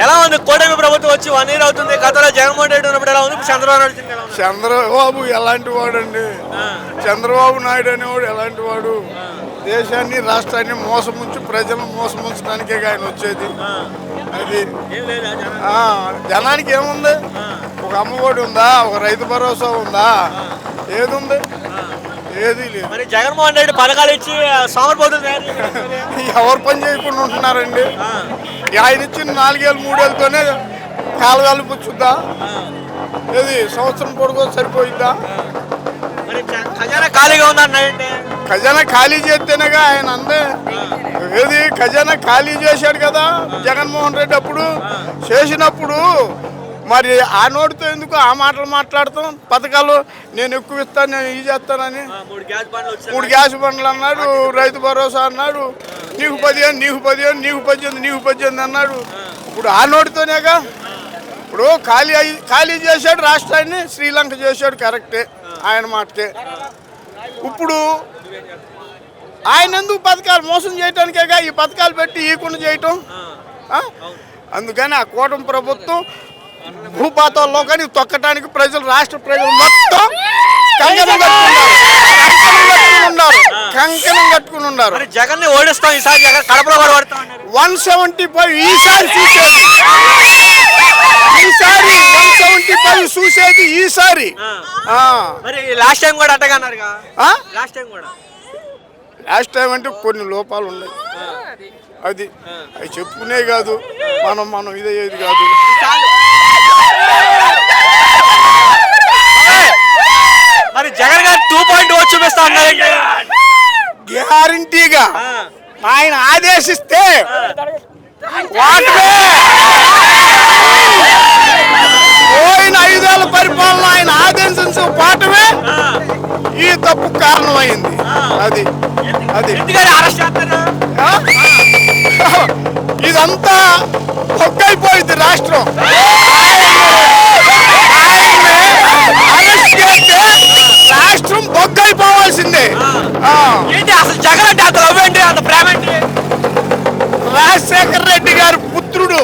ఎలా ఉంది కూటమి ప్రభుత్వం వచ్చి 1 year అవుతుంది. గతంలో జగన్మోహన్ రెడ్డి ఉన్నప్పుడు ఎలా ఉంది, ఇప్పుడు చంద్రబాబు నాయుడు వచ్చింది ఎలా ఉంది? చంద్రబాబు ఎలాంటి వాడండి? చంద్రబాబు నాయుడు అనేవాడు ఎలాంటి వాడు? దేశాన్ని రాష్ట్రాన్ని మోసముంచి ప్రజలను మోసముంచడానికే ఆయన వచ్చేది. అది ఏం లేదా జనం? జనానికి ఏముంది? ఒక అమ్మఒడి ఉందా? ఒక రైతు భరోసా ఉందా? ఏది ఉంది? ఏది లేదు. మరి జగన్మోహన్ రెడ్డి పథకాలు ఇచ్చి సోమరిపోతులు తయారు చేశారు. ఎవరు పని చేయకుండా ఉంటున్నారండి? ఆయన ఇచ్చిన 4 ఏళ్ళు 3 ఏళ్ళతోనే కాలువలు పుచ్చుద్దా? ఏది సంవత్సరం పొడుగు సరిపోయిద్దా? మరి ఖజానా ఖాళీగా ఉందన్నాయండి. ఖజానా ఖాళీ చేస్తేనేగా ఆయన అందే. ఏది ఖజానా ఖాళీ చేశాడు కదా జగన్మోహన్ రెడ్డి అప్పుడు చేసినప్పుడు. మరి ఆ నోటితో ఎందుకు ఆ మాటలు మాట్లాడతాం? పథకాలు నేను ఎక్కువ ఇస్తాను, నేను ఇది చేస్తానని 3 గ్యాస్ బండ్లు అన్నాడు, రైతు భరోసా అన్నాడు, నీకు 15, నీకు 15, నీకు 18, నీకు 18 అన్నాడు. ఇప్పుడు ఆ నోటితోనేగా. ఇప్పుడు ఖాళీ చేశాడు రాష్ట్రాన్ని, శ్రీలంక చేశాడు, కరెక్టే ఆయన మాటకే. ఇప్పుడు ఆయన ఎందుకు పథకాలు మోసం చేయటానికేగా ఈ పథకాలు పెట్టి ఈకుండా చేయటం. అందుకని ఆ కూటమి ప్రభుత్వం భూపాతాల్లో కానీ తొక్కటానికి ప్రజలు, రాష్ట్ర ప్రజలు మొత్తం కంకణం కట్టుకుని ఉన్నారు. జగన్ ని ఓడిస్తాం ఈసారి, జగన్ కడపలో కూడా ఓడతాం. 175 ఈసారి చూసేది, ఈసారి 175 చూసేది ఈసారి. మరి లాస్ట్ టైం కూడా అట్టగా అన్నారుగా. లాస్ట్ టైం కూడా, లాస్ట్ టైం అంటే కొన్ని లోపాలు ఉన్నాయి. అది అవి చెప్పుకునే కాదు, మనం ఇదేది కాదు. మరి జగన్ గారు 2.0 చూపిస్తా అన్నారండి. గ్యారంటీగా ఆయన ఆదేశిస్తే పోయిన 5 ఏళ్ల పరిపాలన ఆయన ఆదేశించిన పాఠమే ఈ తప్పు కారణమైంది. అది అది ఇదంతా ఒక్కైపోయింది రాష్ట్రం. రాష్ట్రం బొగ్గైపోవాల్సిందే. అసలు జగన్ అంటే అంత లవ్ ఏంటి, అంత ప్రేమ ఏంటి? రాజశేఖర్ రెడ్డి గారి పుత్రుడు.